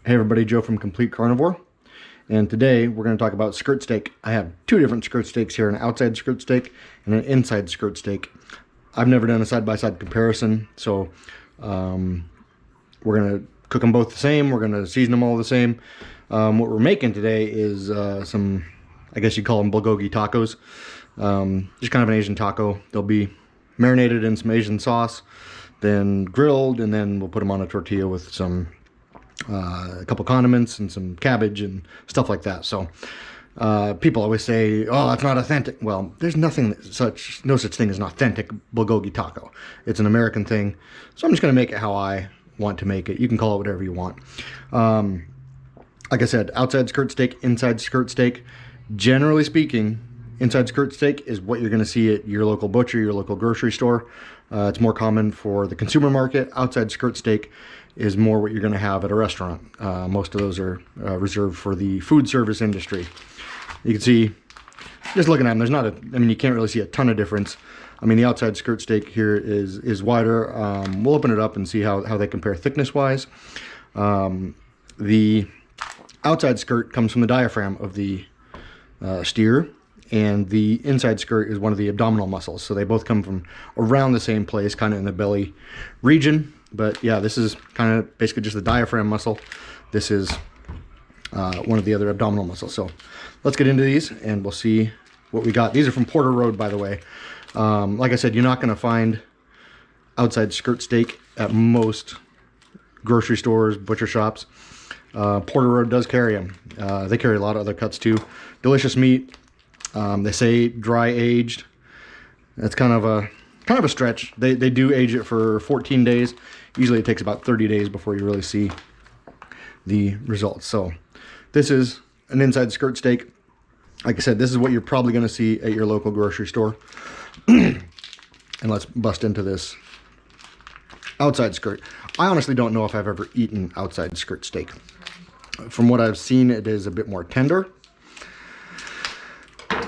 Hey everybody, Joe from Complete Carnivore, and today we're going to talk about skirt steak. I have two different skirt steaks here, an outside skirt steak and an inside skirt steak. I've never done a side-by-side comparison, so we're going to cook them both the same. We're going to season them all the same. What we're making today is some, I guess you'd call them bulgogi tacos. Just kind of an Asian taco. They'll be marinated in some Asian sauce, then grilled, and then we'll put them on a tortilla with some a couple condiments and some cabbage and stuff like that. So people always say, oh, that's not authentic. Well, there's no such thing as an authentic bulgogi taco. It's an American thing, so I'm just going to make it how I want to make it. You can call it whatever you want. Like I said, outside skirt steak, inside skirt steak. Generally speaking, inside skirt steak is what you're going to see at your local butcher, your local grocery store. It's more common for the consumer market. Outside skirt steak is more what you're going to have at a restaurant. Most of those are reserved for the food service industry. You can see, just looking at them, there's not a, I mean, you can't really see a ton of difference. I mean, the outside skirt steak here is wider. We'll open it up and see how they compare thickness-wise. The outside skirt comes from the diaphragm of the steer, and the inside skirt is one of the abdominal muscles. So they both come from around the same place, kind of in the belly region. But yeah, this is kind of basically just the diaphragm muscle. This is one of the other abdominal muscles. So let's get into these and we'll see what we got. These are from Porter Road, by the way. Like I said, you're not going to find outside skirt steak at most grocery stores, butcher shops. Porter Road does carry them. They carry a lot of other cuts too. Delicious meat. They say dry aged. That's kind of a stretch. They do age it for 14 days. Usually it takes about 30 days before you really see the results. So this is an inside skirt steak. Like I said, this is what you're probably going to see at your local grocery store. And let's bust into this outside skirt. I honestly don't know if I've ever eaten outside skirt steak. From what I've seen, it is a bit more tender.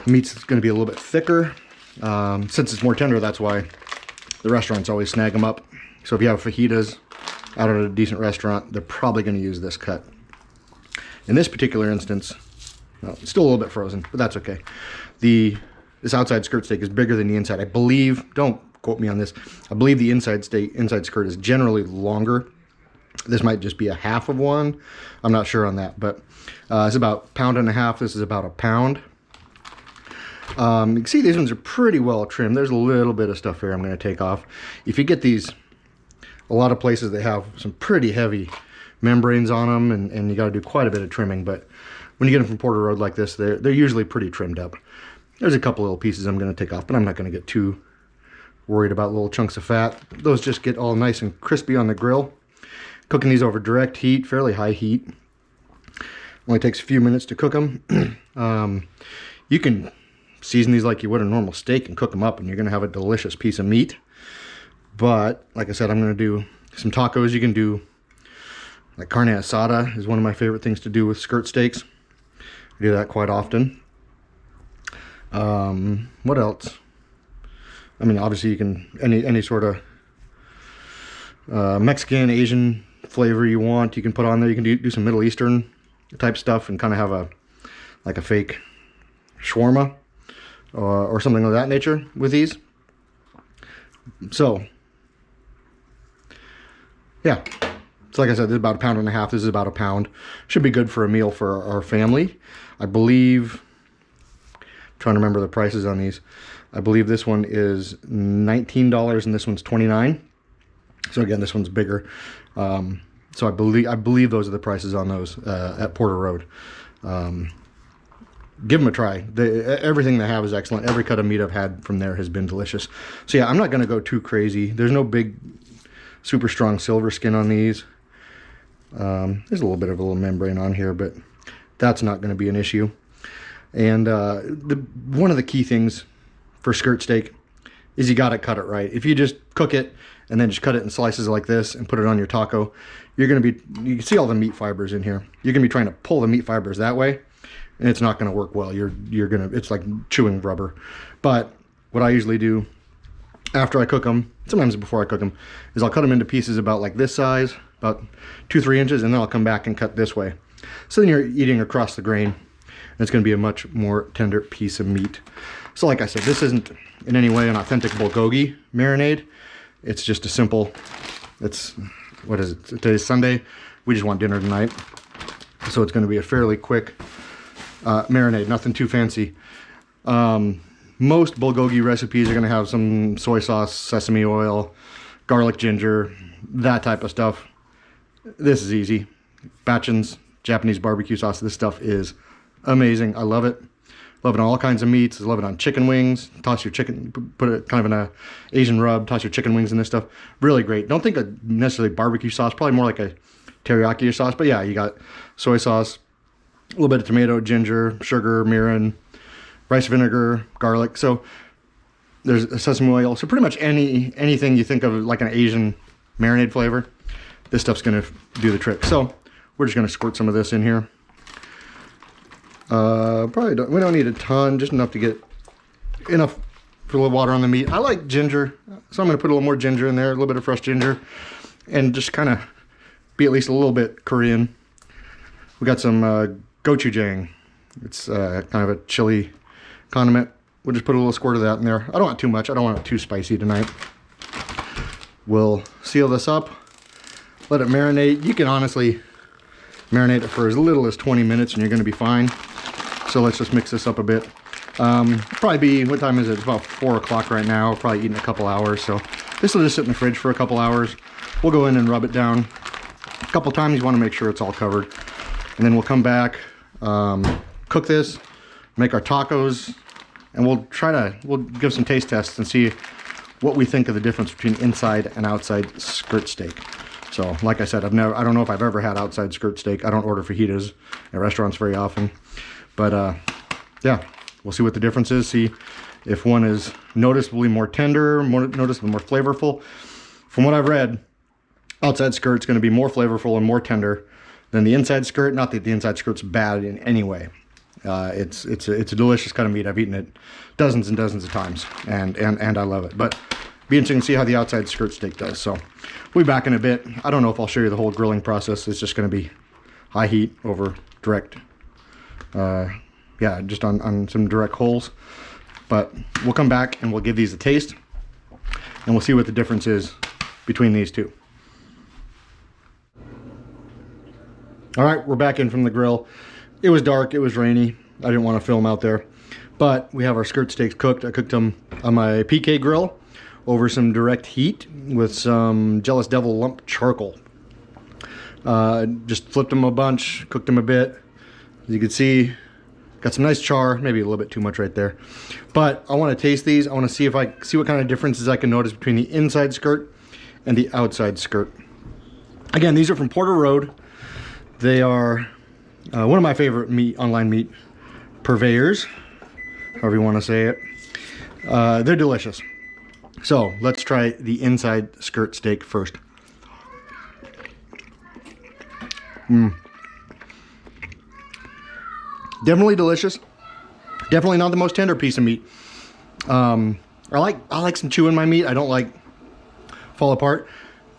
Meat's going to be a little bit thicker. Since it's more tender, that's why the restaurants always snag them up. So if you have fajitas out at a decent restaurant, they're probably going to use this cut. In this particular instance, well, it's still a little bit frozen, but that's okay. This outside skirt steak is bigger than the inside. I believe, don't quote me on this, I believe the inside skirt is generally longer. This might just be a half of one. I'm not sure on that, but it's about 1.5 pounds. This is about 1 pound. You can see these ones are pretty well trimmed. There's a little bit of stuff here I'm going to take off. If you get these, a lot of places they have some pretty heavy membranes on them, and you got to do quite a bit of trimming. But when you get them from Porter Road like this, they're usually pretty trimmed up. There's a couple little pieces I'm going to take off, but I'm not going to get too worried about little chunks of fat. Those just get all nice and crispy on the grill. Cooking these over direct heat, fairly high heat. Only takes a few minutes to cook them. You can season these like you would a normal steak and cook them up, and you're going to have a delicious piece of meat. But like I said, I'm going to do some tacos. You can do, like, carne asada is one of my favorite things to do with skirt steaks. I do that quite often. What else? I mean, obviously you can, any sort of Mexican, Asian flavor you want, you can put on there. You can do some Middle Eastern type stuff and kind of have like a fake shawarma or something of that nature with these. So yeah, so like I said, this is about 1.5 pounds. This is about 1 pound. Should be good for a meal for our family. I believe, I'm trying to remember the prices on these. I believe this one is $19 and this one's $29. So again, this one's bigger. So I believe those are the prices on those at Porter Road. Give them a try. Everything they have is excellent. Every cut of meat I've had from there has been delicious. So yeah, I'm not going to go too crazy. There's no big, super strong silver skin on these. There's a little bit of a little membrane on here, but that's not going to be an issue. And one of the key things for skirt steak is you got to cut it right. If you just cook it and then just cut it in slices like this and put it on your taco, you're going to be, you can see all the meat fibers in here. You're going to be trying to pull the meat fibers that way, and it's not going to work well. You're going to, it's like chewing rubber. But what I usually do after I cook them, sometimes before I cook them, is I'll cut them into pieces about like this size, about 2-3 inches, and then I'll come back and cut this way. So then you're eating across the grain, and it's going to be a much more tender piece of meat. So like I said, this isn't in any way an authentic bulgogi marinade. It's just a simple, what is it? Today's Sunday. We just want dinner tonight. So it's going to be a fairly quick marinade, nothing too fancy. Most bulgogi recipes are going to have some soy sauce, sesame oil, garlic, ginger, that type of stuff. This is easy. Bachan's Japanese barbecue sauce. This stuff is amazing. I love it. Love it on all kinds of meats. I love it on chicken wings. Toss your chicken, put it kind of in a Asian rub, toss your chicken wings in this stuff. Really great. Don't think of necessarily barbecue sauce, probably more like a teriyaki sauce. But yeah, you got soy sauce, a little bit of tomato, ginger, sugar, mirin, rice vinegar, garlic. So there's sesame oil. So pretty much anything you think of like an Asian marinade flavor, this stuff's gonna do the trick. So we're just gonna squirt some of this in here. We don't need a ton, just enough to get enough for a little water on the meat. I like ginger, so I'm gonna put a little more ginger in there, a little bit of fresh ginger, and just kind of be at least a little bit Korean. We got some gochujang. It's kind of a chili condiment. We'll just put a little squirt of that in there. I don't want too much. I don't want it too spicy tonight. We'll seal this up, let it marinate. You can honestly marinate it for as little as 20 minutes and you're going to be fine. So let's just mix this up a bit. Probably be, what time is it? It's about 4 o'clock right now. We'll probably eat in a couple hours. So this will just sit in the fridge for a couple hours. We'll go in and rub it down a couple times. You want to make sure it's all covered. And then we'll come back, cook this, make our tacos, and we'll give some taste tests and see what we think of the difference between inside and outside skirt steak. So, like I said, I don't know if I've ever had outside skirt steak. I don't order fajitas at restaurants very often. But, yeah, we'll see what the difference is. See if one is noticeably more tender, noticeably more flavorful. From what I've read, outside skirt's going to be more flavorful and more tender than the inside skirt. Not that the inside skirt's bad in any way. It's a delicious kind of meat. I've eaten it dozens and dozens of times, and I love it. But be interesting to see how the outside skirt steak does. So we'll be back in a bit. I don't know if I'll show you the whole grilling process. It's just going to be high heat over direct, yeah, just on some direct coals. But we'll come back and we'll give these a taste, and we'll see what the difference is between these two. All right, we're back in from the grill. It was dark, it was rainy. I didn't want to film out there, but we have our skirt steaks cooked. I cooked them on my PK grill over some direct heat with some Jealous Devil lump charcoal. Just flipped them a bunch, cooked them a bit. As you can see, got some nice char, maybe a little bit too much right there. But I want to taste these. I want to see what kind of differences I can notice between the inside skirt and the outside skirt. Again, these are from Porter Road. They are one of my favorite online meat purveyors, however you want to say it. They're delicious. So let's try the inside skirt steak first. Definitely delicious. Definitely not the most tender piece of meat. I like some chew in my meat. I don't like fall apart.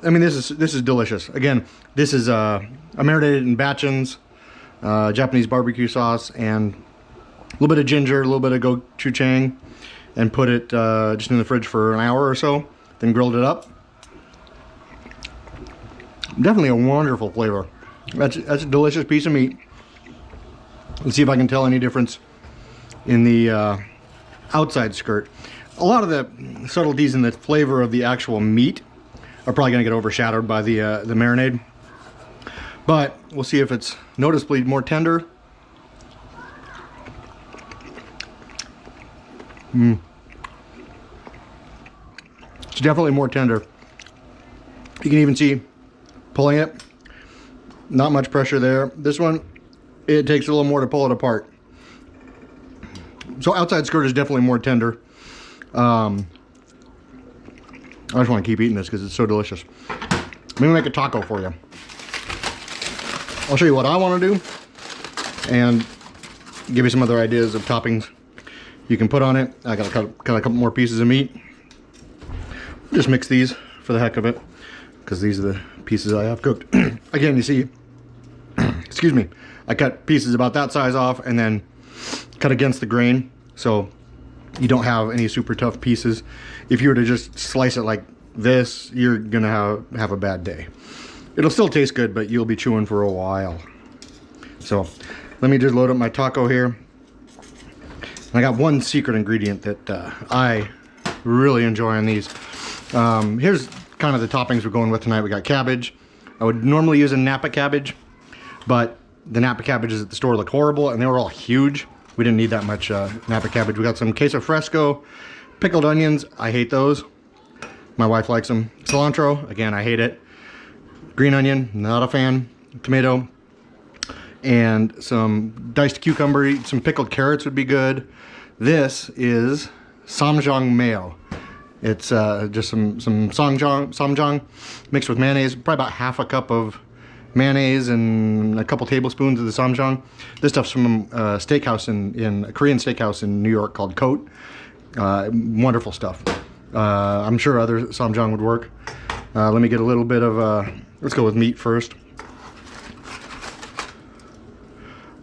I mean, this is delicious. Again, this is I marinated in Bachan's Japanese barbecue sauce and a little bit of ginger, a little bit of gochujang, and put it just in the fridge for an hour or so. Then grilled it up. Definitely a wonderful flavor. That's a delicious piece of meat. Let's see if I can tell any difference in the outside skirt. A lot of the subtleties in the flavor of the actual meat are probably going to get overshadowed by the marinade. But we'll see if it's noticeably more tender. It's definitely more tender. You can even see pulling it. Not much pressure there. This one, it takes a little more to pull it apart. So outside skirt is definitely more tender. I just want to keep eating this because it's so delicious. I'm going to make a taco for you. I'll show you what I want to do and give you some other ideas of toppings you can put on it. I got a couple more pieces of meat. Just mix these for the heck of it because these are the pieces I have cooked. Again, you see, excuse me, I cut pieces about that size off and then cut against the grain, so you don't have any super tough pieces. If you were to just slice it like this, you're gonna have a bad day. It'll still taste good, but you'll be chewing for a while. So let me just load up my taco here. And I got one secret ingredient that I really enjoy on these. Here's kind of the toppings we're going with tonight. We got cabbage. I would normally use a Napa cabbage, but the Napa cabbages at the store look horrible, and they were all huge. We didn't need that much Napa cabbage. We got some queso fresco, pickled onions. I hate those. My wife likes them. Cilantro, again, I hate it. Green onion, not a fan. Tomato, and some diced cucumber. Some pickled carrots would be good. This is samjang mayo. It's just some samjang mixed with mayonnaise. Probably about half a cup of mayonnaise and a couple tablespoons of the samjang. This stuff's from a steakhouse in a Korean steakhouse in New York called Cote. Wonderful stuff. I'm sure other samjang would work. Let me get a little bit of, let's go with meat first.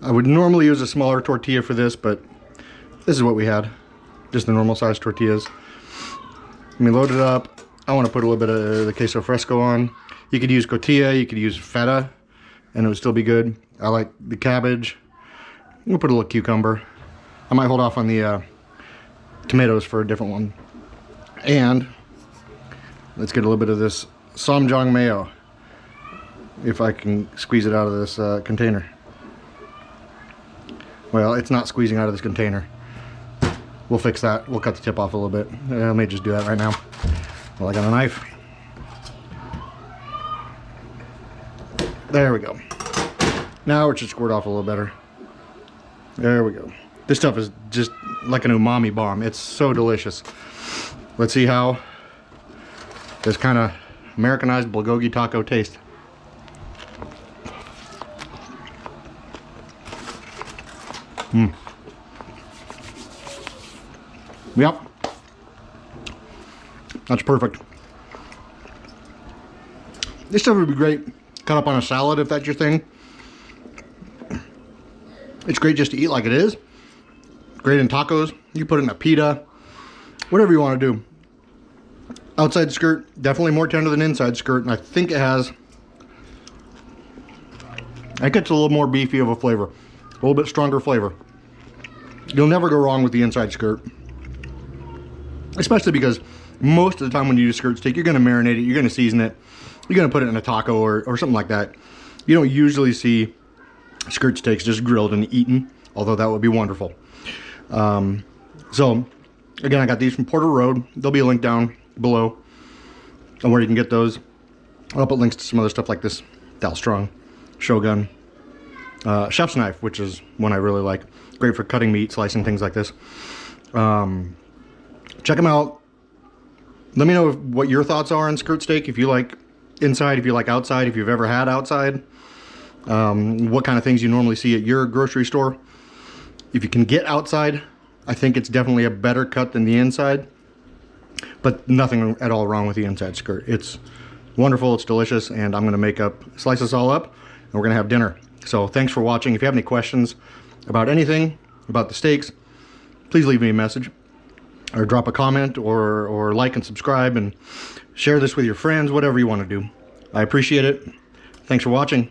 I would normally use a smaller tortilla for this, but this is what we had. Just the normal size tortillas. Let me load it up. I want to put a little bit of the queso fresco on. You could use cotija, you could use feta, and it would still be good. I like the cabbage. We'll put a little cucumber. I might hold off on the tomatoes for a different one. And let's get a little bit of this samjang mayo, if I can squeeze it out of this container. Well, it's not squeezing out of this container. We'll fix that. We'll cut the tip off a little bit. Let me just do that right now. Well, I got a knife. There we go. Now it should squirt off a little better. There we go. This stuff is just like an umami bomb. It's so delicious. Let's see how this kind of Americanized bulgogi taco tastes. Yep. That's perfect. This stuff would be great cut up on a salad if that's your thing. It's great just to eat like it is. Great in tacos. You put it in a pita. Whatever you want to do. Outside skirt, definitely more tender than inside skirt, and I think it has, it gets a little more beefy of a flavor. A little bit stronger flavor. You'll never go wrong with the inside skirt. Especially because most of the time when you do skirt steak, you're going to marinate it, you're going to season it, you're going to put it in a taco or something like that. You don't usually see skirt steaks just grilled and eaten, although that would be wonderful. So, again, I got these from Porter Road. There'll be a link down below on where you can get those. I'll put links to some other stuff like this Dal Strong, Shogun, chef's knife, which is one I really like. Great for cutting meat, slicing things like this. Check them out. Let me know what your thoughts are on skirt steak. If you like inside, if you like outside, if you've ever had outside. What kind of things you normally see at your grocery store. If you can get outside, I think it's definitely a better cut than the inside. But nothing at all wrong with the inside skirt. It's wonderful, it's delicious, and I'm gonna slice this all up, and we're gonna have dinner. So thanks for watching. If you have any questions about anything, about the steaks, please leave me a message, or drop a comment, or like and subscribe, and share this with your friends, whatever you want to do. I appreciate it. Thanks for watching.